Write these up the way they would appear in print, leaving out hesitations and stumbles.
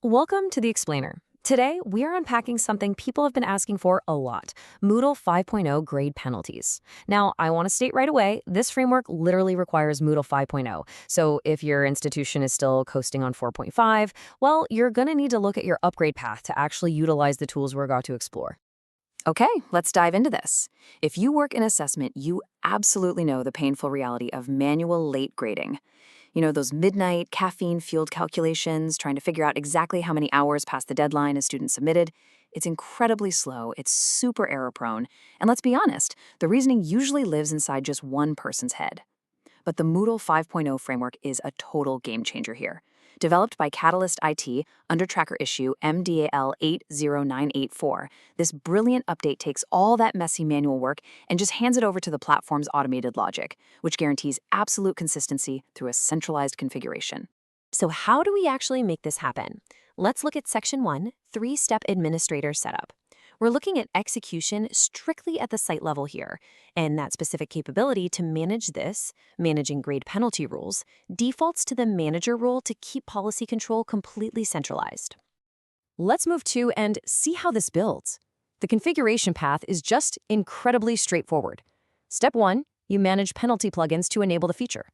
Welcome to the Explainer. Today, we are unpacking something people have been asking for a lot, Moodle 5.0 grade penalties. Now, I want to state right away, this framework literally requires Moodle 5.0. So if your institution is still coasting on 4.5, well, you're going to need to look at your upgrade path to actually utilize the tools we're about to explore. Okay, let's dive into this. If you work in assessment, you absolutely know the painful reality of manual late grading. You know, those midnight, caffeine-fueled calculations, trying to figure out exactly how many hours past the deadline a student submitted. It's incredibly slow, it's super error-prone, and let's be honest, the reasoning usually lives inside just one person's head. But the Moodle 5.0 framework is a total game-changer here. Developed by Catalyst IT under tracker issue MDAL 80984, this brilliant update takes all that messy manual work and just hands it over to the platform's automated logic, which guarantees absolute consistency through a centralized configuration. So how do we actually make this happen? Let's look at Section 1, 3-step administrator setup. We're looking at execution strictly at the site level here, and that specific capability to manage this, managing grade penalty rules, defaults to the manager role to keep policy control completely centralized. Let's move to and see how this builds. The configuration path is just incredibly straightforward. Step 1, you manage penalty plugins to enable the feature.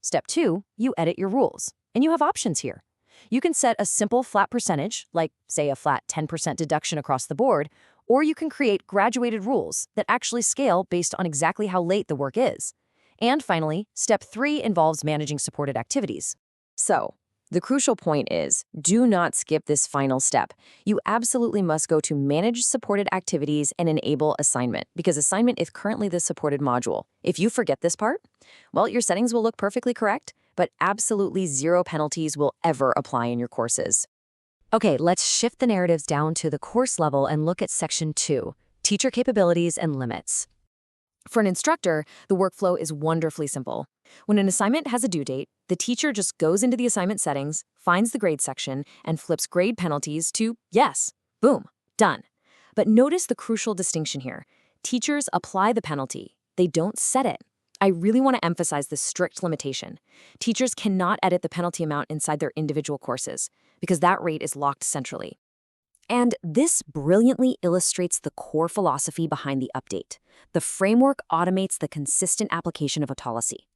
Step 2, you edit your rules, and you have options here. You can set a simple flat percentage, like say a flat 10% deduction across the board, or you can create graduated rules that actually scale based on exactly how late the work is. And finally, step 3 involves managing supported activities. So, the crucial point is, do not skip this final step. You absolutely must go to Manage Supported Activities and enable Assignment, because Assignment is currently the supported module. If you forget this part, well, your settings will look perfectly correct, but absolutely zero penalties will ever apply in your courses. Okay, let's shift the narratives down to the course level and look at Section 2, Teacher Capabilities and Limits. For an instructor, the workflow is wonderfully simple. When an assignment has a due date, the teacher just goes into the assignment settings, finds the grade section, and flips grade penalties to yes. Boom, done. But notice the crucial distinction here. Teachers apply the penalty. They don't set it. I really want to emphasize this strict limitation. Teachers cannot edit the penalty amount inside their individual courses, because that rate is locked centrally. And this brilliantly illustrates the core philosophy behind the update. The framework automates the consistent application of a policy.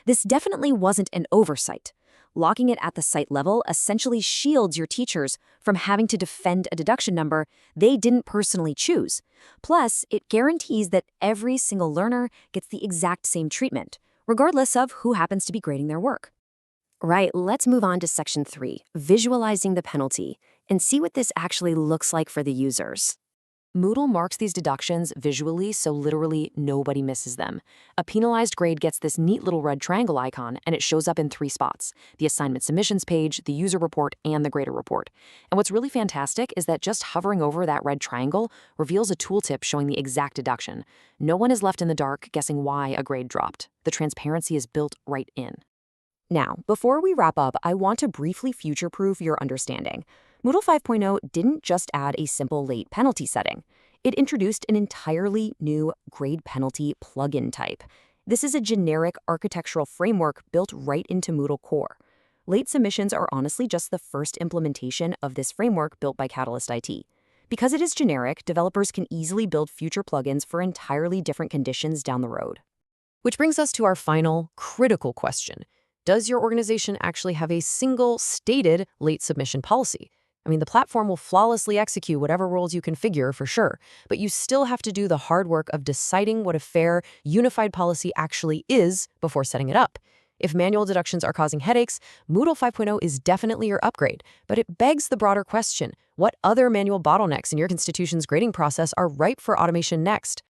This definitely wasn't an oversight. Locking it at the site level essentially shields your teachers from having to defend a deduction number they didn't personally choose. Plus, it guarantees that every single learner gets the exact same treatment, regardless of who happens to be grading their work. Right, let's move on to Section 3, Visualizing the Penalty, and see what this actually looks like for the users. Moodle marks these deductions visually so literally nobody misses them. A penalized grade gets this neat little red triangle icon, and it shows up in 3 spots: the assignment submissions page, the user report, and the grader report. And what's really fantastic is that just hovering over that red triangle reveals a tooltip showing the exact deduction. No one is left in the dark guessing why a grade dropped. The transparency is built right in. Now, before we wrap up, I want to briefly future-proof your understanding. Moodle 5.0 didn't just add a simple late penalty setting. It introduced an entirely new grade penalty plugin type. This is a generic architectural framework built right into Moodle core. Late submissions are honestly just the first implementation of this framework built by Catalyst IT. Because it is generic, developers can easily build future plugins for entirely different conditions down the road. Which brings us to our final, critical question. Does your organization actually have a single stated late submission policy? I mean, the platform will flawlessly execute whatever rules you configure for sure, but you still have to do the hard work of deciding what a fair, unified policy actually is before setting it up. If manual deductions are causing headaches, Moodle 5.0 is definitely your upgrade, but it begs the broader question: what other manual bottlenecks in your institution's grading process are ripe for automation next?